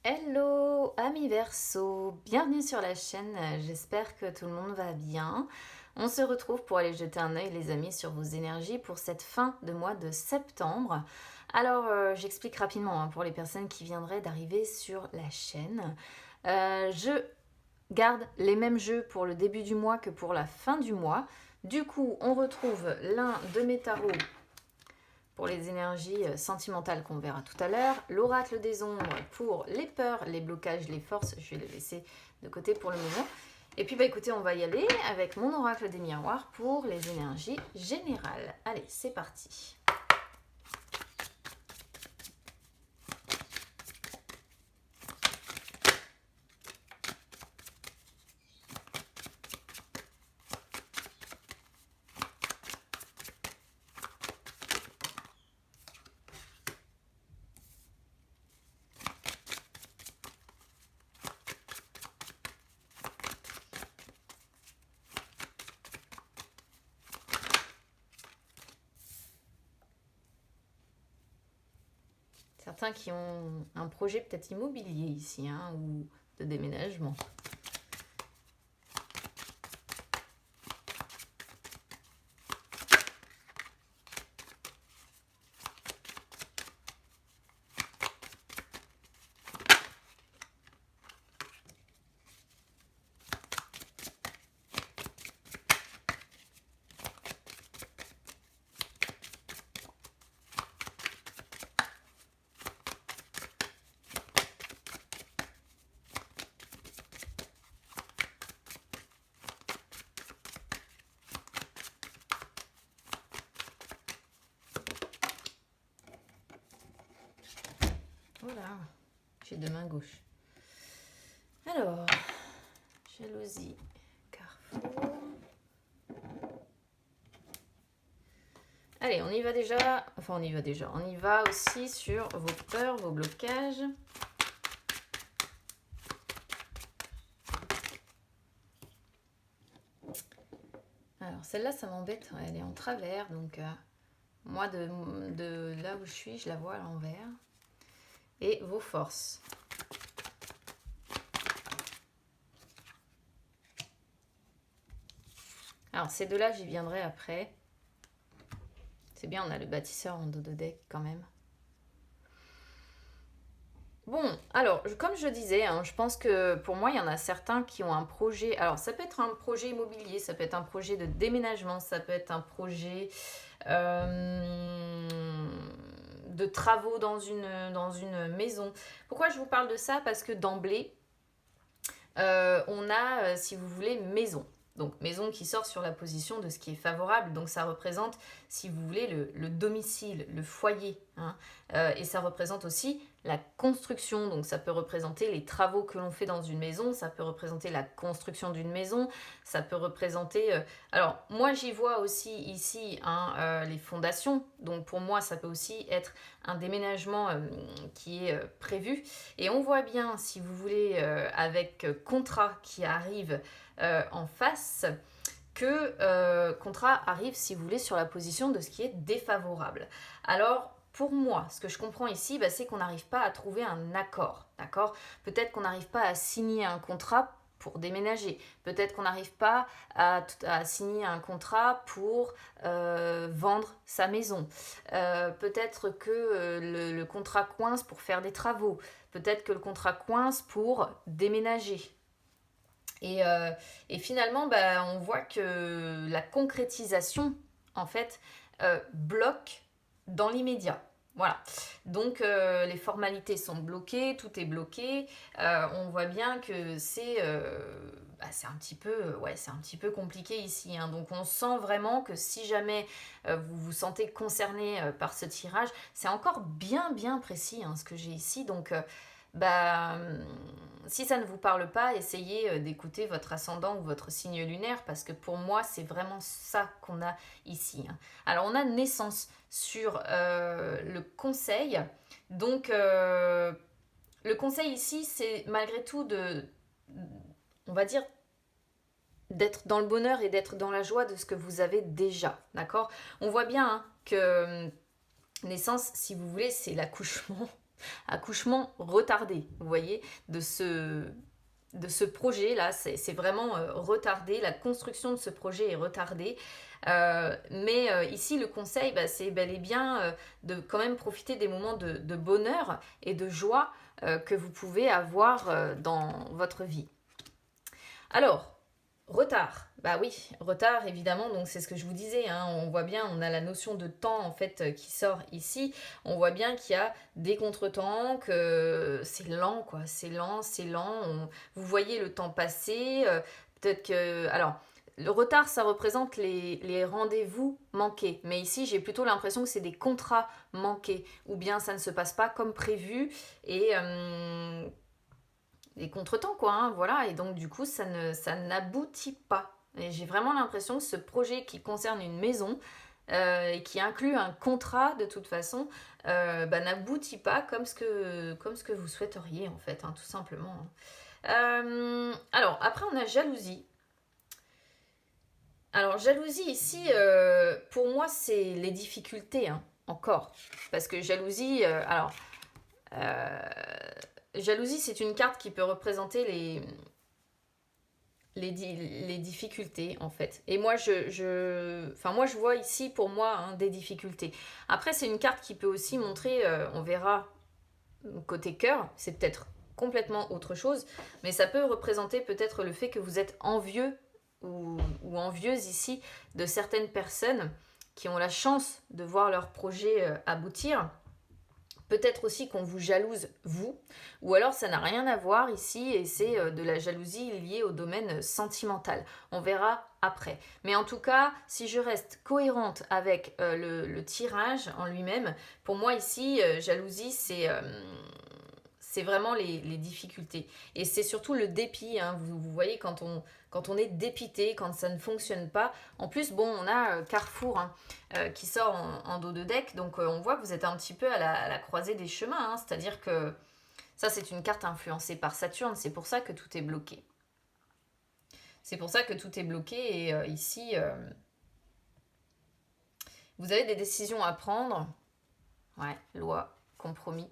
Hello amis Verseau, bienvenue sur la chaîne, j'espère que tout le monde va bien. On se retrouve pour aller jeter un œil les amis sur vos énergies pour cette fin de mois de septembre. Alors j'explique rapidement pour les personnes qui viendraient d'arriver sur la chaîne. Je garde les mêmes jeux pour le début du mois que pour la fin du mois. Du coup on retrouve l'un de mes tarots pour les énergies sentimentales qu'on verra tout à l'heure, l'oracle des ombres pour les peurs, les blocages, les forces, je vais les laisser de côté pour le moment. Et puis écoutez, on va y aller avec mon oracle des miroirs pour les énergies générales. Allez, c'est parti. Certains qui ont un projet peut-être immobilier ici, ou de déménagement. Voilà, j'ai deux mains gauches. Alors, jalousie, carrefour. Allez, on y va déjà. Enfin, on y va déjà. On y va aussi sur vos peurs, vos blocages. Alors, celle-là, ça m'embête. Elle est en travers. Donc, moi, de là où je suis, je la vois à l'envers. Et vos forces. Alors, ces deux-là, j'y viendrai après. C'est bien, on a le bâtisseur en dos de deck quand même. Bon, alors, comme je disais, je pense que pour moi, il y en a certains qui ont un projet. Alors, ça peut être un projet immobilier, ça peut être un projet de déménagement, ça peut être un projet de travaux dans une maison. Pourquoi je vous parle de ça? Parce que d'emblée, on a, si vous voulez, maison. Donc maison qui sort sur la position de ce qui est favorable. Donc ça représente, si vous voulez, le domicile, le foyer. Et ça représente aussi la construction. Donc ça peut représenter les travaux que l'on fait dans une maison. Ça peut représenter la construction d'une maison. Ça peut représenter... Alors moi j'y vois aussi ici les fondations. Donc pour moi ça peut aussi être un déménagement qui est prévu. Et on voit bien, si vous voulez, avec contrat qui arrive en face, que contrat arrive, si vous voulez, sur la position de ce qui est défavorable. Alors, pour moi, ce que je comprends ici, c'est qu'on n'arrive pas à trouver un accord, d'accord? Peut-être qu'on n'arrive pas à signer un contrat pour déménager. Peut-être qu'on n'arrive pas à signer un contrat pour vendre sa maison. Peut-être que le contrat coince pour faire des travaux. Peut-être que le contrat coince pour déménager. Et finalement, on voit que la concrétisation, en fait, bloque dans l'immédiat. Voilà. Donc, les formalités sont bloquées, tout est bloqué. On voit bien que c'est un petit peu compliqué ici. Donc, on sent vraiment que si jamais vous vous sentez concerné par ce tirage, c'est encore bien, bien précis ce que j'ai ici. Donc, si ça ne vous parle pas, essayez d'écouter votre ascendant ou votre signe lunaire, parce que pour moi, c'est vraiment ça qu'on a ici. Alors, on a naissance sur le conseil. Donc, le conseil ici, c'est malgré tout on va dire, d'être dans le bonheur et d'être dans la joie de ce que vous avez déjà, d'accord? On voit bien que naissance, si vous voulez, c'est l'accouchement. accouchement retardé, vous voyez, de ce projet-là, c'est vraiment retardé, la construction de ce projet est retardée. Mais ici, le conseil, c'est bel et bien de quand même profiter des moments de bonheur et de joie que vous pouvez avoir dans votre vie. Alors, retard, bah oui, retard évidemment, donc c'est ce que je vous disais, hein, on voit bien, on a la notion de temps en fait qui sort ici, on voit bien qu'il y a des contretemps, que c'est lent quoi, c'est lent, vous voyez le temps passer, peut-être que... Alors, le retard, ça représente les rendez-vous manqués, mais ici j'ai plutôt l'impression que c'est des contrats manqués, ou bien ça ne se passe pas comme prévu, et... des contretemps quoi, hein, voilà, et donc du coup ça n'aboutit pas. Et j'ai vraiment l'impression que ce projet qui concerne une maison et qui inclut un contrat de toute façon n'aboutit pas comme ce que vous souhaiteriez en fait, hein, tout simplement. Alors après on a jalousie. Alors jalousie ici, pour moi c'est les difficultés, hein, encore, parce que jalousie, jalousie, c'est une carte qui peut représenter les difficultés, en fait. Et moi, moi, je vois ici, pour moi, hein, des difficultés. Après, c'est une carte qui peut aussi montrer, on verra côté cœur, c'est peut-être complètement autre chose, mais ça peut représenter peut-être le fait que vous êtes envieux ou envieuse ici de certaines personnes qui ont la chance de voir leur projet aboutir. Peut-être aussi qu'on vous jalouse, vous, ou alors ça n'a rien à voir ici et c'est de la jalousie liée au domaine sentimental. On verra après. Mais en tout cas, si je reste cohérente avec le tirage en lui-même, pour moi ici, jalousie, c'est vraiment les difficultés. Et c'est surtout le dépit, hein. Vous voyez, quand on est dépité, quand ça ne fonctionne pas. En plus, bon, on a Carrefour hein, qui sort en dos de deck, donc on voit que vous êtes un petit peu à la croisée des chemins. Hein. C'est-à-dire que ça, c'est une carte influencée par Saturne, c'est pour ça que tout est bloqué. C'est pour ça que tout est bloqué et ici, vous avez des décisions à prendre. Ouais, loi, compromis.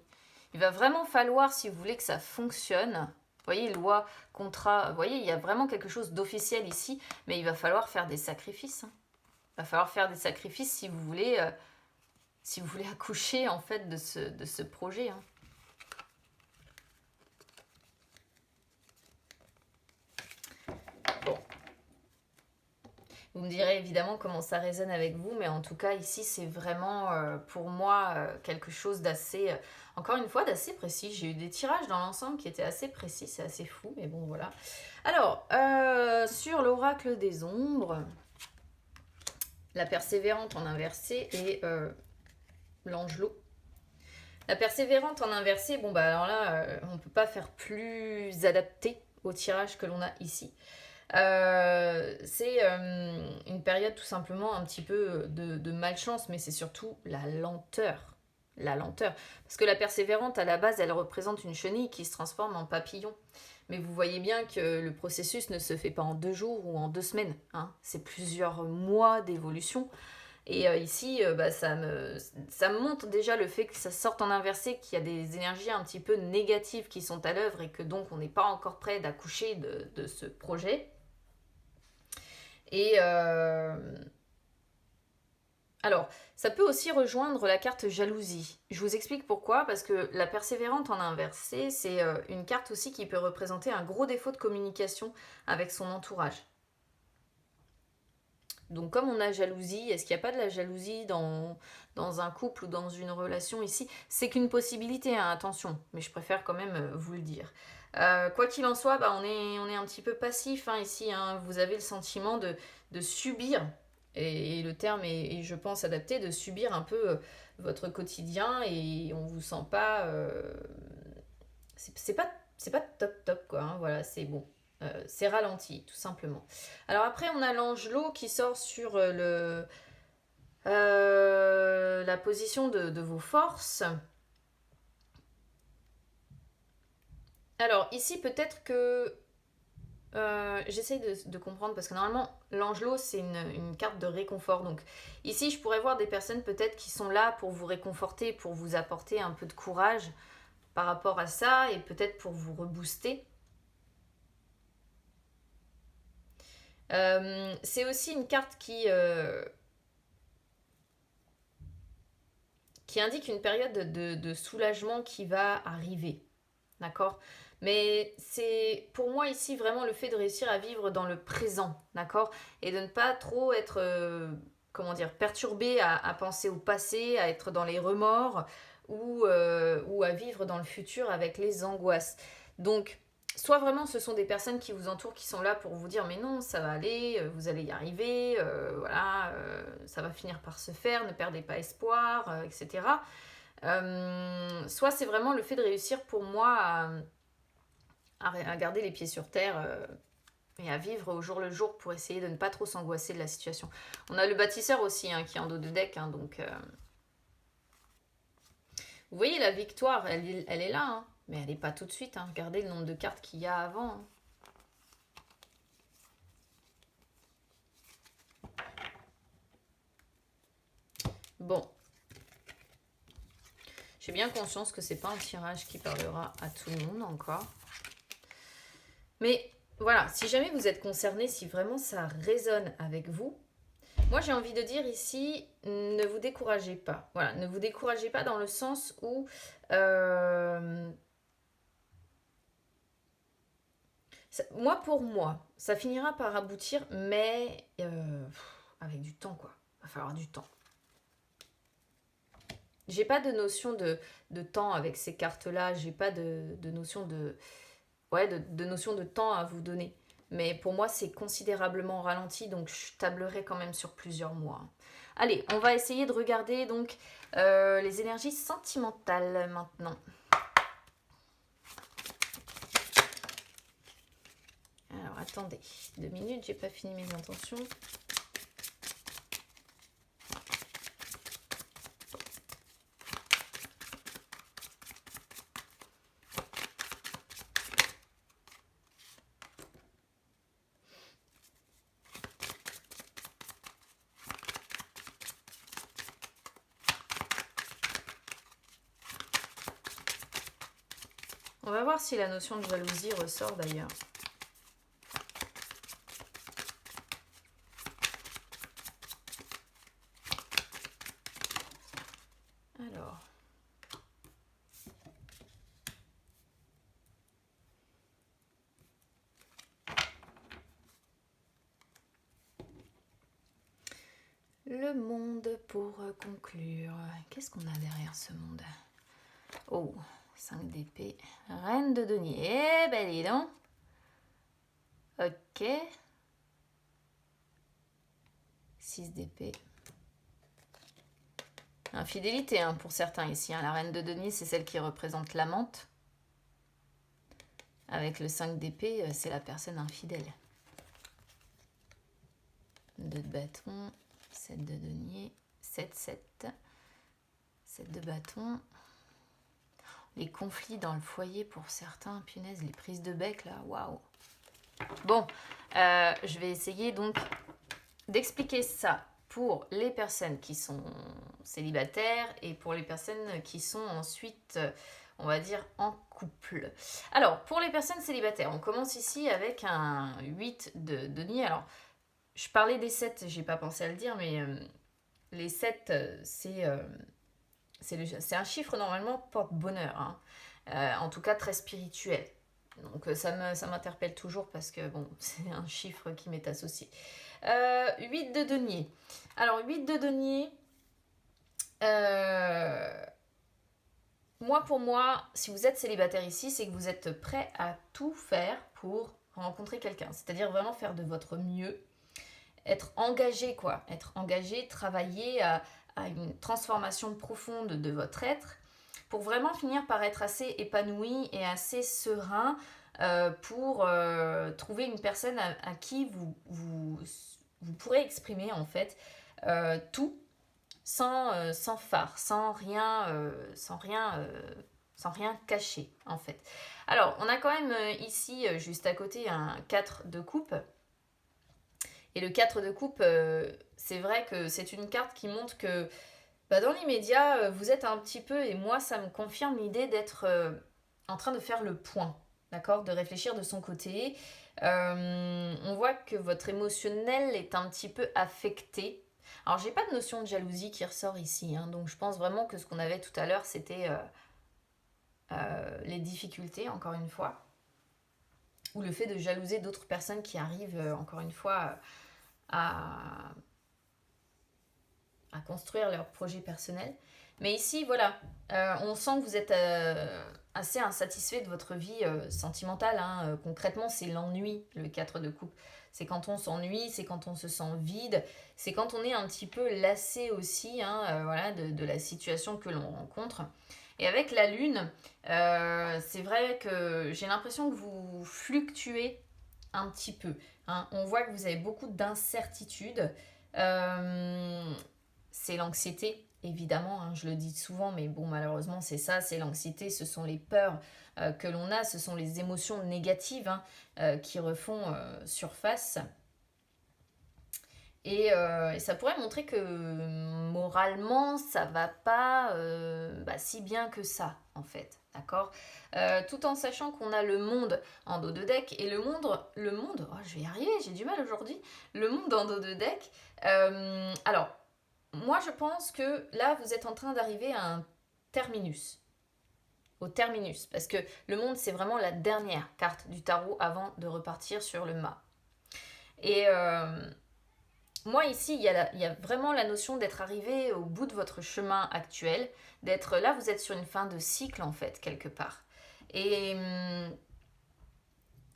Il va vraiment falloir, si vous voulez que ça fonctionne, vous voyez, loi, contrat, vous voyez, il y a vraiment quelque chose d'officiel ici, mais il va falloir faire des sacrifices. Hein. Il va falloir faire des sacrifices si vous voulez accoucher en fait de ce projet. Hein. Bon. Vous me direz évidemment comment ça résonne avec vous, mais en tout cas ici c'est vraiment pour moi quelque chose d'assez, encore une fois d'assez précis. J'ai eu des tirages dans l'ensemble qui étaient assez précis, c'est assez fou, mais bon voilà. Alors, sur l'oracle des ombres, la persévérante en inversé et l'angelot. La persévérante en inversé, bon bah alors là, on ne peut pas faire plus adapté au tirage que l'on a ici. C'est une période tout simplement un petit peu de malchance, mais c'est surtout la lenteur. La lenteur. Parce que la persévérante, à la base, elle représente une chenille qui se transforme en papillon. Mais vous voyez bien que le processus ne se fait pas en 2 jours ou en 2 semaines. Hein. C'est plusieurs mois d'évolution. Et ici, ça me montre déjà le fait que ça sorte en inversé, qu'il y a des énergies un petit peu négatives qui sont à l'œuvre et que donc on n'est pas encore prêt d'accoucher de ce projet. Et alors, ça peut aussi rejoindre la carte jalousie. Je vous explique pourquoi, parce que la persévérante en inversé, c'est une carte aussi qui peut représenter un gros défaut de communication avec son entourage. Donc comme on a jalousie, est-ce qu'il n'y a pas de la jalousie dans un couple ou dans une relation ici? C'est qu'une possibilité, hein, attention, mais je préfère quand même vous le dire. Quoi qu'il en soit, on est un petit peu passif hein, ici. Hein. Vous avez le sentiment de subir, et le terme est, je pense, adapté, de subir un peu votre quotidien et on vous sent pas... c'est pas top quoi, hein, voilà, c'est bon. C'est ralenti, tout simplement. Alors après, on a l'angelot qui sort sur la position de vos forces. Alors ici, peut-être que j'essaye de comprendre parce que normalement, l'angelot, c'est une carte de réconfort. Donc ici, je pourrais voir des personnes peut-être qui sont là pour vous réconforter, pour vous apporter un peu de courage. par rapport à ça et peut-être pour vous rebooster. C'est aussi une carte qui indique une période de soulagement qui va arriver. D'accord? Mais c'est pour moi ici vraiment le fait de réussir à vivre dans le présent. D'accord? Et de ne pas trop être, comment dire, perturbé à penser au passé, à être dans les remords ou à vivre dans le futur avec les angoisses. Donc, soit vraiment ce sont des personnes qui vous entourent, qui sont là pour vous dire mais non, ça va aller, vous allez y arriver, voilà, ça va finir par se faire, ne perdez pas espoir, etc. Soit c'est vraiment le fait de réussir pour moi à garder les pieds sur terre et à vivre au jour le jour pour essayer de ne pas trop s'angoisser de la situation. On a le bâtisseur aussi hein, qui est en dos de deck, hein, donc vous voyez la victoire, elle est là, hein, mais elle n'est pas tout de suite. Hein. Regardez le nombre de cartes qu'il y a avant. Hein. Bon. J'ai bien conscience que c'est pas un tirage qui parlera à tout le monde encore. Mais voilà, si jamais vous êtes concerné, si vraiment ça résonne avec vous, moi j'ai envie de dire ici, ne vous découragez pas. Voilà, ne vous découragez pas dans le sens où pour moi, ça finira par aboutir, mais avec du temps quoi. Il va falloir du temps. J'ai pas de notion de temps avec ces cartes-là, j'ai pas de notion de notion de temps à vous donner. Mais pour moi, c'est considérablement ralenti, donc je tablerai quand même sur plusieurs mois. Allez, on va essayer de regarder donc les énergies sentimentales maintenant. Alors, attendez, 2 minutes, j'ai pas fini mes intentions. On va voir si la notion de jalousie ressort d'ailleurs. Alors. Le monde pour conclure. Qu'est-ce qu'on a derrière ce monde? Oh, 5 d'épée. Reine de denier. Eh ben dis donc. Ok. 6 d'épée. Infidélité hein, pour certains ici. Hein. La reine de denier, c'est celle qui représente l'amante. Avec le 5 d'épée, c'est la personne infidèle. 2 de bâton. 7 de denier. 7, 7. 7 de bâton. Les conflits dans le foyer pour certains, punaise, les prises de bec là, waouh. Bon, je vais essayer donc d'expliquer ça pour les personnes qui sont célibataires et pour les personnes qui sont ensuite, on va dire, en couple. Alors, pour les personnes célibataires, on commence ici avec un 8 de denier. Alors, je parlais des 7, j'ai pas pensé à le dire, mais les 7, c'est un chiffre normalement porte-bonheur, hein. En tout cas très spirituel. Donc ça m'interpelle toujours parce que bon, c'est un chiffre qui m'est associé. 8 de denier. Alors 8 de denier, pour moi, si vous êtes célibataire ici, c'est que vous êtes prêt à tout faire pour rencontrer quelqu'un. C'est-à-dire vraiment faire de votre mieux. Être engagé, quoi. Être engagé, travailler à une transformation profonde de votre être pour vraiment finir par être assez épanoui et assez serein pour trouver une personne à qui vous pourrez exprimer en fait tout sans phare, sans rien cacher en fait. Alors on a quand même ici juste à côté un 4 de coupe. Et le 4 de coupe, c'est vrai que c'est une carte qui montre que Dans l'immédiat, vous êtes un petit peu, et moi ça me confirme l'idée d'être en train de faire le point, d'accord? De réfléchir de son côté. On voit que votre émotionnel est un petit peu affecté. Alors j'ai pas de notion de jalousie qui ressort ici, hein, donc je pense vraiment que ce qu'on avait tout à l'heure c'était les difficultés, encore une fois, ou le fait de jalouser d'autres personnes qui arrivent, encore une fois, à construire leur projet personnel. Mais ici, voilà, on sent que vous êtes assez insatisfait de votre vie sentimentale, hein. Concrètement, c'est l'ennui, le 4 de coupe. C'est quand on s'ennuie, c'est quand on se sent vide, c'est quand on est un petit peu lassé aussi, hein, voilà, de la situation que l'on rencontre. Et avec la lune, c'est vrai que j'ai l'impression que vous fluctuez un petit peu, hein. On voit que vous avez beaucoup d'incertitudes. Euh, c'est l'anxiété, évidemment, hein, je le dis souvent, mais bon, malheureusement, c'est ça, c'est l'anxiété, ce sont les peurs que l'on a, ce sont les émotions négatives, hein, qui refont surface. Et ça pourrait montrer que moralement, ça va pas si bien que ça, en fait. D'accord. Tout en sachant qu'on a le monde en dos de deck. Et le monde, oh, je vais y arriver, j'ai du mal aujourd'hui. Le monde en dos de deck. Alors, moi, je pense que là, vous êtes en train d'arriver à un terminus. Au terminus. Parce que le monde, c'est vraiment la dernière carte du tarot avant de repartir sur le mât. Et moi, ici, il y a vraiment la notion d'être arrivé au bout de votre chemin actuel. D'être là, vous êtes sur une fin de cycle, en fait, quelque part. Et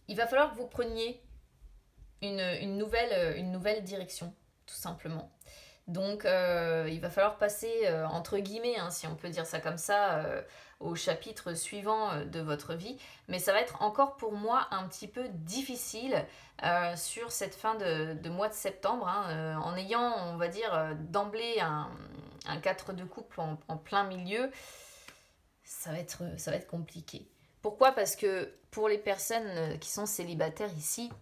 il va falloir que vous preniez une nouvelle direction, tout simplement. Donc, il va falloir passer, entre guillemets, hein, si on peut dire ça comme ça, au chapitre suivant de votre vie. Mais ça va être encore pour moi un petit peu difficile sur cette fin de mois de septembre, hein, en ayant, on va dire, d'emblée un 4 de couple en plein milieu. Ça va être compliqué. Pourquoi? Parce que pour les personnes qui sont célibataires ici,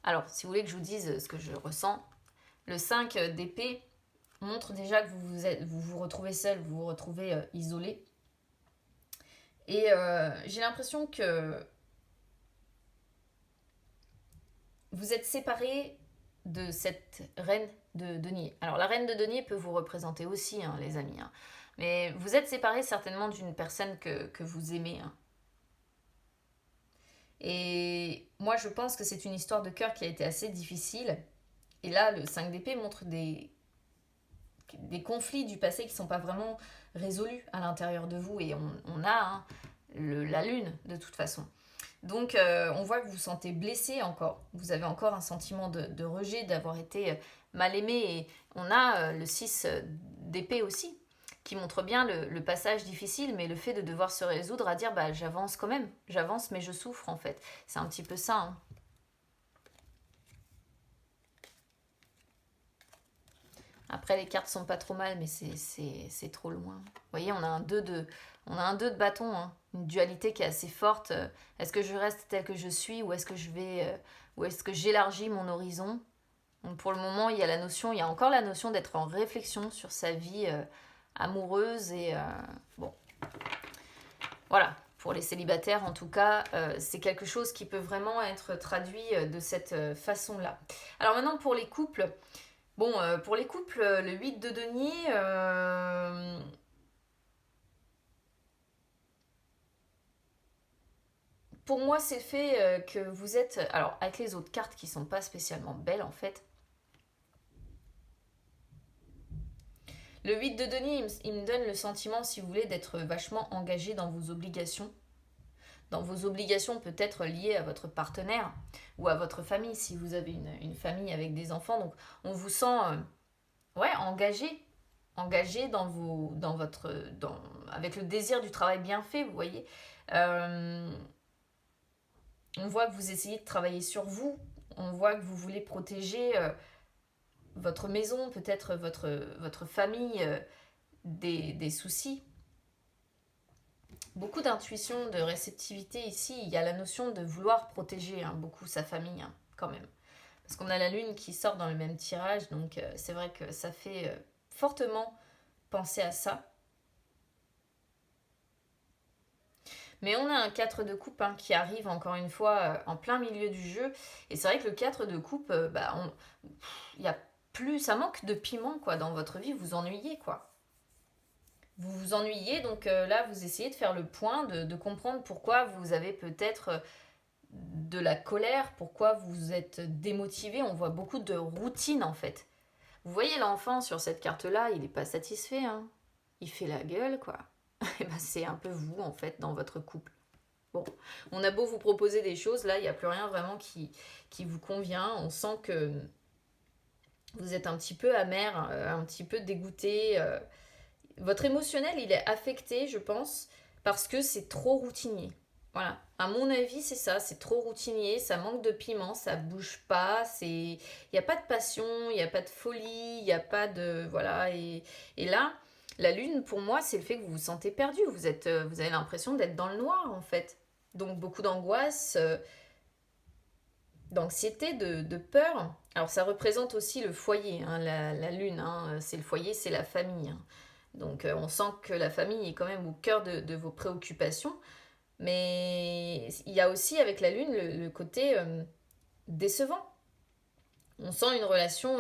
alors si vous voulez que je vous dise ce que je ressens, le 5 d'épée montre déjà que vous retrouvez seul, vous vous retrouvez isolé. Et j'ai l'impression que vous êtes séparé de cette reine de denier. Alors la reine de denier peut vous représenter aussi, hein, les amis. Hein. Mais vous êtes séparé certainement d'une personne que vous aimez. Hein. Et moi je pense que c'est une histoire de cœur qui a été assez difficile. Et là, le 5 d'épée montre des conflits du passé qui ne sont pas vraiment résolus à l'intérieur de vous. Et on a, hein, la lune, de toute façon. Donc, on voit que vous vous sentez blessé encore. Vous avez encore un sentiment de rejet, d'avoir été mal aimé. Et on a le 6 d'épée aussi, qui montre bien le passage difficile, mais le fait de devoir se résoudre à dire bah, j'avance quand même. J'avance, mais je souffre en fait. C'est un petit peu ça. Hein. Après, les cartes sont pas trop mal, mais c'est trop loin. Vous voyez, on a un 2 de bâton, hein. Une dualité qui est assez forte. Est-ce que je reste tel que je suis ou est-ce que ou est-ce que j'élargis mon horizon? Donc pour le moment, il y a encore la notion d'être en réflexion sur sa vie amoureuse et bon, voilà. Pour les célibataires, en tout cas, c'est quelque chose qui peut vraiment être traduit de cette façon-là. Alors maintenant, pour les couples. Bon, pour les couples, le 8 de denier, pour moi, c'est fait que vous êtes... Alors, avec les autres cartes qui sont pas spécialement belles, en fait. Le 8 de denier, il me donne le sentiment, si vous voulez, d'être vachement engagé dans vos obligations. Dans vos obligations peut-être liées à votre partenaire ou à votre famille, si vous avez une famille avec des enfants. Donc, on vous sent... ouais, engagé avec le désir du travail bien fait, vous voyez. Euh, on voit que vous essayez de travailler sur vous, on voit que vous voulez protéger votre maison, peut-être votre famille des soucis. Beaucoup d'intuition, de réceptivité ici. Il y a la notion de vouloir protéger hein, beaucoup sa famille, hein, quand même. Parce qu'on a la lune qui sort dans le même tirage, donc c'est vrai que ça fait fortement pensez à ça. Mais on a un 4 de coupe qui arrive encore une fois en plein milieu du jeu. Et c'est vrai que le 4 de coupe, il y a plus, ça manque de piment quoi, dans votre vie, vous vous ennuyez quoi. Vous vous ennuyez, donc là vous essayez de faire le point, de comprendre pourquoi vous avez peut-être de la colère, pourquoi vous êtes démotivé. On voit beaucoup de routine en fait. Vous voyez l'enfant sur cette carte-là, il n'est pas satisfait, hein. Il fait la gueule quoi. Et ben, c'est un peu vous en fait dans votre couple. Bon, on a beau vous proposer des choses, là il n'y a plus rien vraiment qui vous convient. On sent que vous êtes un petit peu amer, un petit peu dégoûté. Votre émotionnel il est affecté, je pense, parce que c'est trop routinier. Voilà, à mon avis c'est ça, c'est trop routinier, ça manque de piment, ça bouge pas, il n'y a pas de passion, il n'y a pas de folie, il n'y a pas de... Voilà, et là... La lune, pour moi, c'est le fait que vous vous sentez perdu. Vous avez l'impression d'être dans le noir, en fait. Donc, beaucoup d'angoisse, d'anxiété, de peur. Alors, ça représente aussi le foyer, hein, la lune. Hein, c'est le foyer, c'est la famille. Hein. Donc, on sent que la famille est quand même au cœur de vos préoccupations. Mais il y a aussi, avec la lune, le côté décevant. On sent une relation...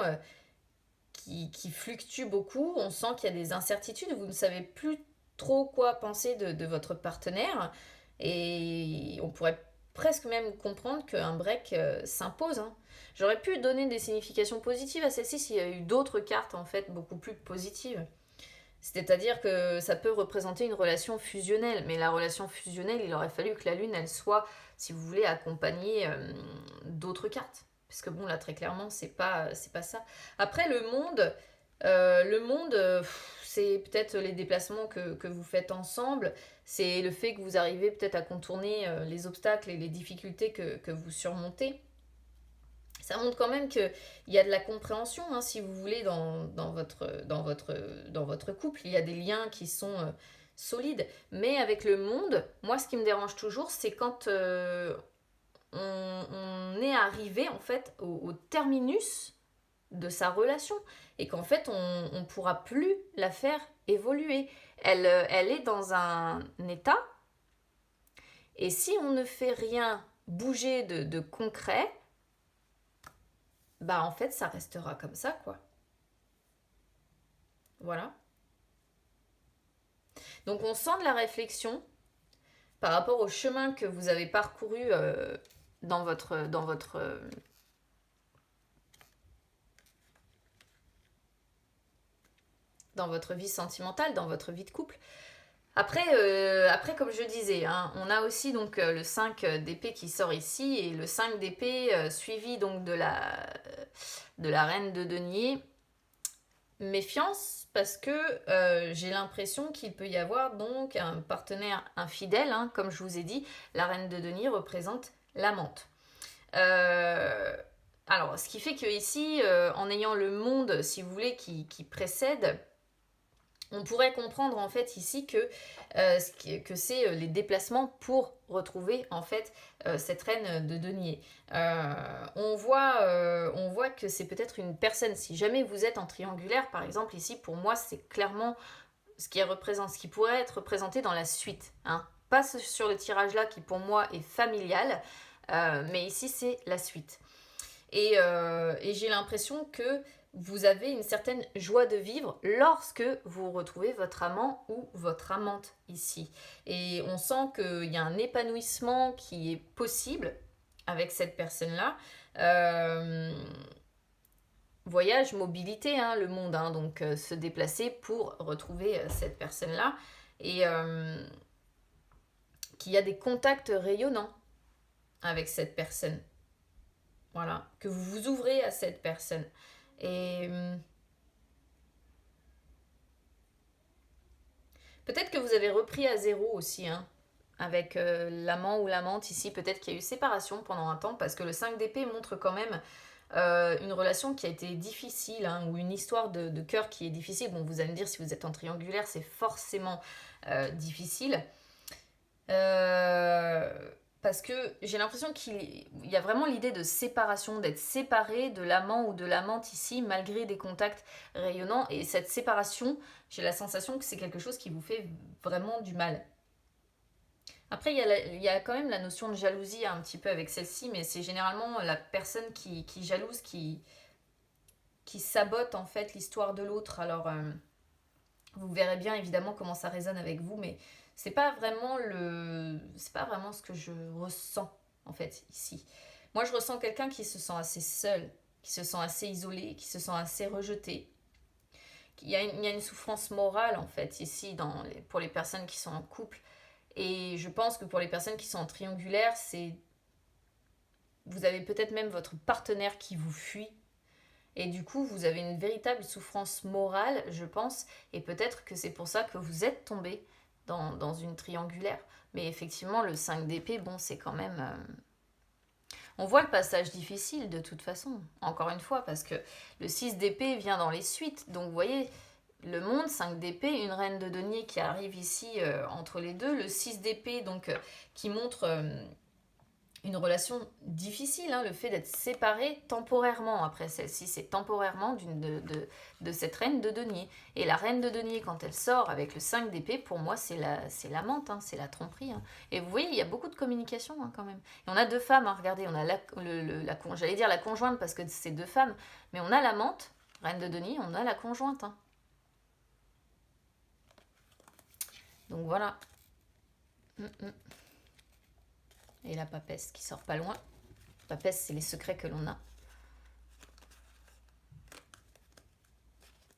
qui fluctue beaucoup, on sent qu'il y a des incertitudes, vous ne savez plus trop quoi penser de votre partenaire, et on pourrait presque même comprendre qu'un break s'impose. Hein. J'aurais pu donner des significations positives à celle-ci s'il y a eu d'autres cartes en fait beaucoup plus positives. C'est-à-dire que ça peut représenter une relation fusionnelle, mais la relation fusionnelle, il aurait fallu que la lune, elle soit, si vous voulez, accompagnée d'autres cartes. Parce que bon, là, très clairement, c'est pas ça. Après, le monde, c'est peut-être les déplacements que vous faites ensemble, c'est le fait que vous arrivez peut-être à contourner les obstacles et les difficultés que vous surmontez. Ça montre quand même qu'il y a de la compréhension, hein, si vous voulez, dans votre couple. Il y a des liens qui sont solides. Mais avec le monde, moi, ce qui me dérange toujours, c'est quand on est arrivé, en fait, au terminus de sa relation. Et qu'en fait, on ne pourra plus la faire évoluer. Elle est dans un état. Et si on ne fait rien bouger de concret, bah en fait ça restera comme ça quoi. Voilà. Donc on sent de la réflexion par rapport au chemin que vous avez parcouru dans votre vie sentimentale, dans votre vie de couple. Après, comme je disais, hein, on a aussi donc le 5 d'épée qui sort ici, et le 5 d'épée suivi donc de la reine de denier. Méfiance, parce que j'ai l'impression qu'il peut y avoir donc un partenaire infidèle, hein, comme je vous ai dit, la reine de denier représente l'amante. Alors, ce qui fait que ici, en ayant le monde, si vous voulez, qui précède, on pourrait comprendre en fait ici que c'est les déplacements pour retrouver en fait cette reine de denier. On voit que c'est peut-être une personne, si jamais vous êtes en triangulaire par exemple ici, pour moi c'est clairement ce qui pourrait être représenté dans la suite. Hein. Pas sur le tirage là qui pour moi est familial, mais ici c'est la suite. Et j'ai l'impression que vous avez une certaine joie de vivre lorsque vous retrouvez votre amant ou votre amante ici. Et on sent qu'il y a un épanouissement qui est possible avec cette personne-là. Voyage, mobilité, hein, le monde, hein, donc se déplacer pour retrouver cette personne-là. Et qu'il y a des contacts rayonnants avec cette personne. Voilà, que vous vous ouvrez à cette personne. Et peut-être que vous avez repris à zéro aussi, hein, avec l'amant ou l'amante ici. Peut-être qu'il y a eu séparation pendant un temps, parce que le 5 d'épée montre quand même une relation qui a été difficile, hein, ou une histoire de cœur qui est difficile. Bon, vous allez me dire, si vous êtes en triangulaire, c'est forcément difficile. Parce parce que j'ai l'impression qu'il y a vraiment l'idée de séparation, d'être séparé de l'amant ou de l'amante ici, malgré des contacts rayonnants. Et cette séparation, j'ai la sensation que c'est quelque chose qui vous fait vraiment du mal. Après, il y a quand même la notion de jalousie un petit peu avec celle-ci, mais c'est généralement la personne qui jalouse, qui sabote en fait l'histoire de l'autre. Alors, vous verrez bien évidemment comment ça résonne avec vous, mais c'est pas vraiment ce que je ressens en fait ici. Moi, je ressens quelqu'un qui se sent assez seul, qui se sent assez isolé, qui se sent assez rejeté. Il y a une souffrance morale en fait ici pour les personnes qui sont en couple. Et je pense que pour les personnes qui sont en triangulaire, vous avez peut-être même votre partenaire qui vous fuit. Et du coup, vous avez une véritable souffrance morale, je pense. Et peut-être que c'est pour ça que vous êtes tombé dans une triangulaire. Mais effectivement, le 5 d'épée, bon, c'est quand même... On voit le passage difficile de toute façon, encore une fois, parce que le 6 d'épée vient dans les suites. Donc vous voyez, le monde, 5 d'épée, une reine de denier qui arrive ici entre les deux, le 6 d'épée donc qui montre une relation difficile, hein, le fait d'être séparé temporairement. Après celle-ci, c'est temporairement de cette reine de denier. Et la reine de denier, quand elle sort avec le 5 d'épée, pour moi, c'est l'amante, hein, c'est la tromperie. Hein. Et vous voyez, il y a beaucoup de communication hein, quand même. Et on a deux femmes, hein, regardez, on a j'allais dire la conjointe parce que c'est deux femmes, mais on a l'amante, reine de denier, on a la conjointe. Hein. Donc voilà. Et la papesse qui sort pas loin. Papesse, c'est les secrets que l'on a.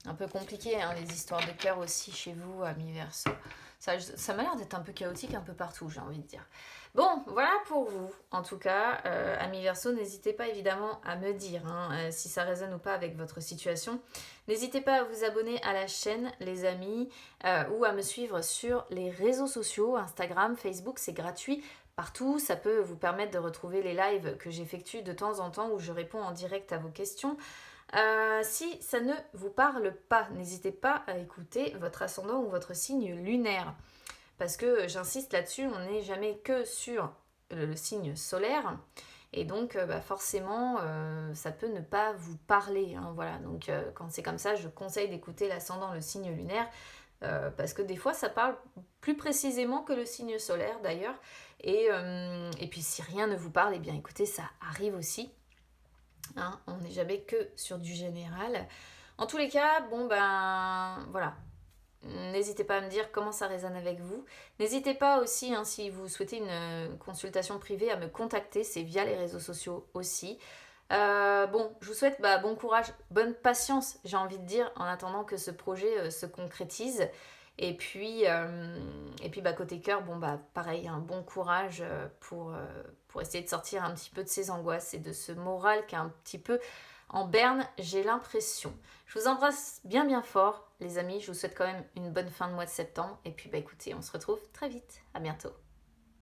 Un peu compliqué, hein, les histoires de cœur aussi chez vous, amis Verseau. Ça m'a l'air d'être un peu chaotique un peu partout, j'ai envie de dire. Bon, voilà pour vous. En tout cas, amis Verseau, n'hésitez pas évidemment à me dire hein, si ça résonne ou pas avec votre situation. N'hésitez pas à vous abonner à la chaîne, les amis, ou à me suivre sur les réseaux sociaux, Instagram, Facebook, c'est gratuit. Partout, ça peut vous permettre de retrouver les lives que j'effectue de temps en temps où je réponds en direct à vos questions. Si ça ne vous parle pas, n'hésitez pas à écouter votre ascendant ou votre signe lunaire. Parce que j'insiste là-dessus, on n'est jamais que sur le signe solaire. Et donc forcément, ça peut ne pas vous parler. Hein, voilà. Donc quand c'est comme ça, je conseille d'écouter l'ascendant, le signe lunaire. Parce que des fois, ça parle plus précisément que le signe solaire d'ailleurs. Et puis si rien ne vous parle, eh bien écoutez, ça arrive aussi. Hein, on n'est jamais que sur du général. En tous les cas, bon ben voilà. N'hésitez pas à me dire comment ça résonne avec vous. N'hésitez pas aussi, hein, si vous souhaitez une consultation privée, à me contacter. C'est via les réseaux sociaux aussi. Bon, je vous souhaite bon courage, bonne patience, j'ai envie de dire, en attendant que ce projet se concrétise. Et puis côté cœur, bon pareil, un bon courage pour essayer de sortir un petit peu de ces angoisses et de ce moral qui est un petit peu en berne, j'ai l'impression. Je vous embrasse bien bien fort, les amis. Je vous souhaite quand même une bonne fin de mois de septembre. Et puis écoutez, on se retrouve très vite. À bientôt.